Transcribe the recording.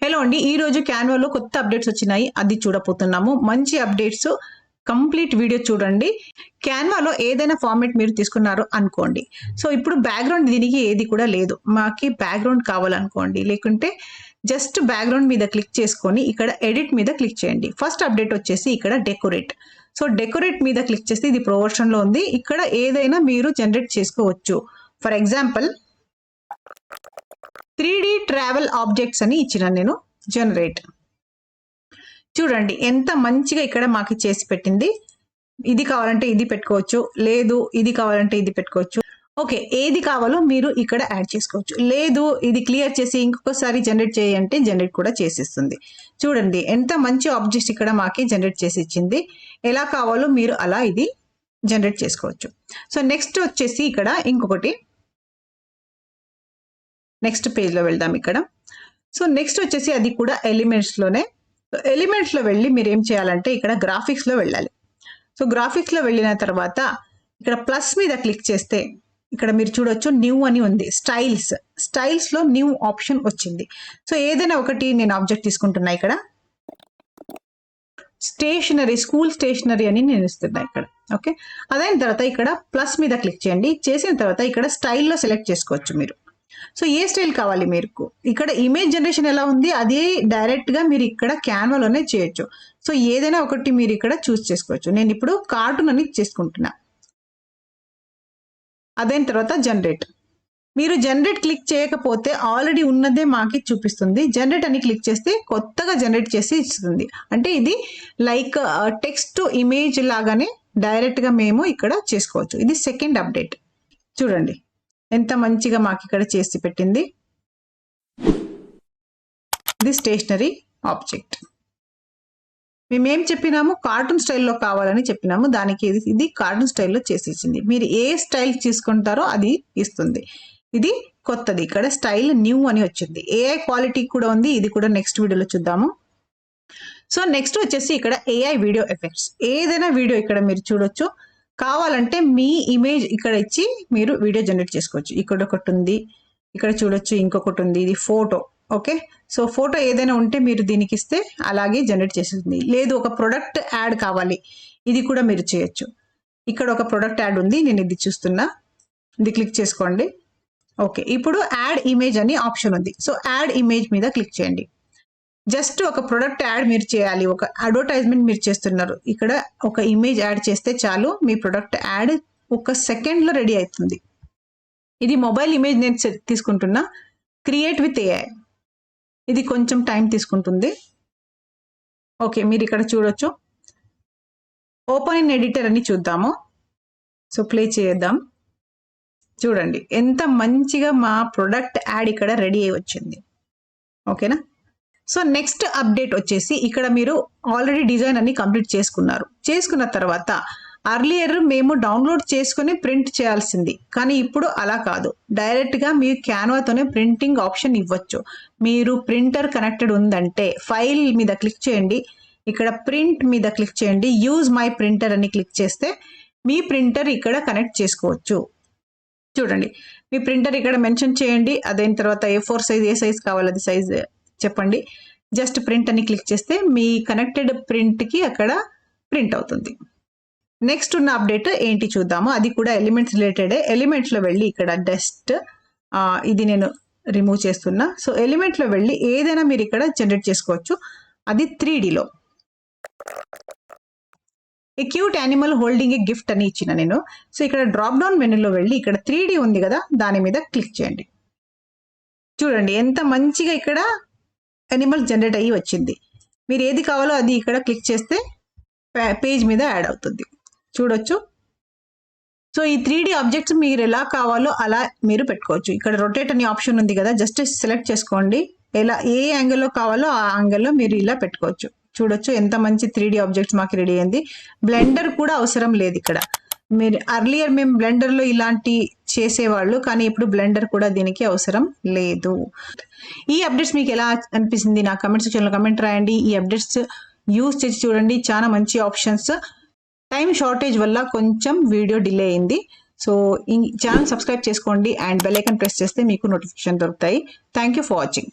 Hello అండి, ఈ రోజు క్యాన్వాలో కొత్త అప్డేట్స్ వచ్చినాయి. అది చూడబోతున్నాము. మంచి అప్డేట్స్, కంప్లీట్ వీడియో చూడండి. క్యాన్వాలో ఏదైనా ఫార్మాట్ మీరు తీసుకున్నారు అనుకోండి. సో ఇప్పుడు బ్యాక్గ్రౌండ్ దీనికి ఏది కూడా లేదు. మాకి బ్యాక్గ్రౌండ్ కావాలనుకోండి, లేకుంటే జస్ట్ బ్యాక్గ్రౌండ్ మీద క్లిక్ చేసుకొని ఇక్కడ ఎడిట్ మీద క్లిక్ చేయండి. ఫస్ట్ అప్డేట్ వచ్చేసి ఇక్కడ డెకరేట్. సో డెకరేట్ మీద క్లిక్ చేస్తే ఇది ప్రో వర్షన్ లో ఉంది. ఇక్కడ ఏదైనా మీరు జనరేట్ చేసుకోవచ్చు. For example 3D travel objects అని ఇచ్చిన నేను జనరేట్. చూడండి ఎంత మంచిగా ఇక్కడ మాకు చేసి పెట్టింది. ఇది కావాలంటే ఇది పెట్టుకోవచ్చు, లేదు ఇది కావాలంటే ఇది పెట్టుకోవచ్చు. ఓకే, ఏది కావాలో మీరు ఇక్కడ యాడ్ చేసుకోవచ్చు. లేదు ఇది క్లియర్ చేసి ఇంకొకసారి జనరేట్ చేయంటే జనరేట్ కూడా చేసిస్తుంది. చూడండి ఎంత మంచి ఆబ్జెక్ట్స్ ఇక్కడ మాకి జనరేట్ చేసి ఇచ్చింది. ఎలా కావాలో మీరు అలా ఇది జనరేట్ చేసుకోవచ్చు. సో నెక్స్ట్ వచ్చేసి ఇక్కడ ఇంకొకటి, నెక్స్ట్ పేజ్లో వెళ్దాం. ఇక్కడ సో నెక్స్ట్ వచ్చేసి అది కూడా ఎలిమెంట్స్లోనే. ఎలిమెంట్స్లో వెళ్ళి మీరు ఏం చేయాలంటే ఇక్కడ గ్రాఫిక్స్లో వెళ్ళాలి. సో గ్రాఫిక్స్లో వెళ్ళిన తర్వాత ఇక్కడ ప్లస్ మీద క్లిక్ చేస్తే ఇక్కడ మీరు చూడొచ్చు న్యూ అని ఉంది. స్టైల్స్లో న్యూ ఆప్షన్ వచ్చింది. సో ఏదైనా ఒకటి నేను ఆబ్జెక్ట్ తీసుకుంటున్నా. ఇక్కడ స్టేషనరీ, స్కూల్ స్టేషనరీ అని నేను ఇస్తున్నా ఇక్కడ. ఓకే, అదైన తర్వాత ఇక్కడ ప్లస్ మీద క్లిక్ చేయండి. చేసిన తర్వాత ఇక్కడ స్టైల్లో సెలెక్ట్ చేసుకోవచ్చు మీరు. సో ఏ స్టైల్ కావాలి మీకు. ఇక్కడ ఇమేజ్ జనరేషన్ ఎలా ఉంది అదే డైరెక్ట్ గా మీరు ఇక్కడ క్యాన్వాలోనే చేయొచ్చు. సో ఏదైనా ఒకటి మీరు ఇక్కడ చూస్ చేసుకోవచ్చు. నేను ఇప్పుడు కార్టూన్ అని చేసుకుంటున్నా. అదైన తర్వాత జనరేట్. మీరు జనరేట్ క్లిక్ చేయకపోతే ఆల్రెడీ ఉన్నదే మాకి చూపిస్తుంది. జనరేట్ అని క్లిక్ చేస్తే కొత్తగా జనరేట్ చేసి ఇస్తుంది. అంటే ఇది లైక్ టెక్స్ట్ టు ఇమేజ్ లాగానే డైరెక్ట్ గా మేము ఇక్కడ చేసుకోవచ్చు. ఇది సెకండ్ అప్డేట్. చూడండి ఎంత మంచిగా మాకు ఇక్కడ చేసి పెట్టింది. ఇది స్టేషనరీ ఆబ్జెక్ట్. మేమేం చెప్పినాము, కార్టూన్ స్టైల్లో కావాలని చెప్పినాము. దానికి ఇది కార్టూన్ స్టైల్లో చేసి ఇచ్చింది. మీరు ఏ స్టైల్ తీసుకుంటారో అది ఇస్తుంది. ఇది కొత్తది. ఇక్కడ స్టైల్ న్యూ అని వచ్చింది. ఏఐ క్వాలిటీ కూడా ఉంది. ఇది కూడా నెక్స్ట్ వీడియోలో చూద్దాము. సో నెక్స్ట్ వచ్చేసి ఇక్కడ ఏఐ వీడియో ఎఫెక్ట్స్. ఏదైనా వీడియో ఇక్కడ మీరు చూడొచ్చు. కావాలంటే మీ ఇమేజ్ ఇక్కడ ఇచ్చి మీరు వీడియో జనరేట్ చేసుకోవచ్చు. ఇక్కడ ఒకటి ఉంది, ఇక్కడ చూడొచ్చు, ఇంకొకటి ఉంది. ఇది ఫోటో. ఓకే, సో ఫోటో ఏదైనా ఉంటే మీరు దీనికి ఇస్తే అలాగే జనరేట్ చేస్తుంది. లేదు ఒక ప్రొడక్ట్ యాడ్ కావాలి, ఇది కూడా మీరు చేయొచ్చు. ఇక్కడ ఒక ప్రొడక్ట్ యాడ్ ఉంది, నేను ఇది చూస్తున్నా. ఇది క్లిక్ చేసుకోండి. ఓకే, ఇప్పుడు యాడ్ ఇమేజ్ అని ఆప్షన్ ఉంది. సో యాడ్ ఇమేజ్ మీద క్లిక్ చేయండి. జస్ట్ ఒక ప్రొడక్ట్ యాడ్ మీరు చేయాలి, ఒక అడ్వర్టైజ్మెంట్ మీరు చేస్తున్నారు. ఇక్కడ ఒక ఇమేజ్ యాడ్ చేస్తే చాలు, మీ ప్రొడక్ట్ యాడ్ ఒక సెకండ్లో రెడీ అవుతుంది. ఇది మొబైల్ ఇమేజ్ నేను తీసుకుంటున్నా. Create with AI. ఇది కొంచెం టైం తీసుకుంటుంది. ఓకే, మీరు ఇక్కడ చూడొచ్చు. ఓపెన్ ఇన్ ఎడిటర్ అని చూద్దాము. సో ప్లే చేద్దాం. చూడండి ఎంత మంచిగా మా ప్రొడక్ట్ యాడ్ ఇక్కడ రెడీ అయి వచ్చింది. ఓకేనా. సో నెక్స్ట్ అప్డేట్ వచ్చేసి ఇక్కడ మీరు ఆల్రెడీ డిజైన్ అన్ని కంప్లీట్ చేసుకున్న తర్వాత అర్లియర్ మేము డౌన్లోడ్ చేసుకుని ప్రింట్ చేయాల్సింది. కానీ ఇప్పుడు అలా కాదు, డైరెక్ట్గా మీరు క్యాన్వాతోనే ప్రింటింగ్ ఆప్షన్ ఇవ్వచ్చు. మీరు ప్రింటర్ కనెక్టెడ్ ఉందంటే ఫైల్ మీద క్లిక్ చేయండి. ఇక్కడ ప్రింట్ మీద క్లిక్ చేయండి. యూజ్ మై ప్రింటర్ అని క్లిక్ చేస్తే మీ ప్రింటర్ ఇక్కడ కనెక్ట్ చేసుకోవచ్చు. చూడండి మీ ప్రింటర్ ఇక్కడ మెన్షన్ చేయండి. అదైన తర్వాత A4 సైజ్, ఏ సైజ్ కావాలి అది సైజ్ చెప్పండి. జస్ట్ ప్రింట్ అని క్లిక్ చేస్తే మీ కనెక్టెడ్ ప్రింట్కి అక్కడ ప్రింట్ అవుతుంది. నెక్స్ట్ ఉన్న అప్డేట్ ఏంటి చూద్దాము. అది కూడా ఎలిమెంట్స్ రిలేటెడే. ఎలిమెంట్స్లో వెళ్ళి ఇక్కడ డస్ట్ ఇది నేను రిమూవ్ చేస్తున్నా. సో ఎలిమెంట్లో వెళ్ళి ఏదైనా మీరు ఇక్కడ జనరేట్ చేసుకోవచ్చు. అది 3Dలో. A cute animal holding a gift అని ఇచ్చిన నేను. సో ఇక్కడ డ్రాప్ డౌన్ మెనూలో వెళ్ళి ఇక్కడ 3D ఉంది కదా, దాని మీద క్లిక్ చేయండి. చూడండి ఎంత మంచిగా ఇక్కడ యానిమల్ జనరేట్ అయ్యి వచ్చింది. మీరు ఏది కావాలో అది ఇక్కడ క్లిక్ చేస్తే పేజ్ మీద యాడ్ అవుతుంది. చూడొచ్చు. సో ఈ 3D ఆబ్జెక్ట్స్ మీరు ఎలా కావాలో అలా మీరు పెట్టుకోవచ్చు. ఇక్కడ రొటేట్ అనే ఆప్షన్ ఉంది కదా, జస్ట్ సెలెక్ట్ చేసుకోండి. ఎలా ఏ యాంగిల్లో కావాలో ఆ యాంగిల్లో మీరు ఇలా పెట్టుకోవచ్చు. చూడొచ్చు ఎంత మంచి 3D ఆబ్జెక్ట్స్ మాకు రెడీ అయింది. బ్లెండర్ కూడా అవసరం లేదు ఇక్కడ. మీరు అర్లియర్ మేము బ్లెండర్లో ఇలాంటి చేసేవాళ్ళు, కానీ ఇప్పుడు బ్లెండర్ కూడా దీనికి అవసరం లేదు. ఈ అప్డేట్స్ మీకు ఎలా అనిపిస్తుంది నా కమెంట్ సెక్షన్లో కమెంట్ రాయండి. ఈ అప్డేట్స్ యూజ్ చేసి చూడండి, చాలా మంచి ఆప్షన్స్. టైం షార్టేజ్ వల్ల కొంచెం వీడియో డిలే అయింది. సో ఈ ఛానల్ సబ్స్క్రైబ్ చేసుకోండి అండ్ బెల్ ఐకాన్ ప్రెస్ చేస్తే మీకు నోటిఫికేషన్ దొరుకుతాయి. Thank you for watching.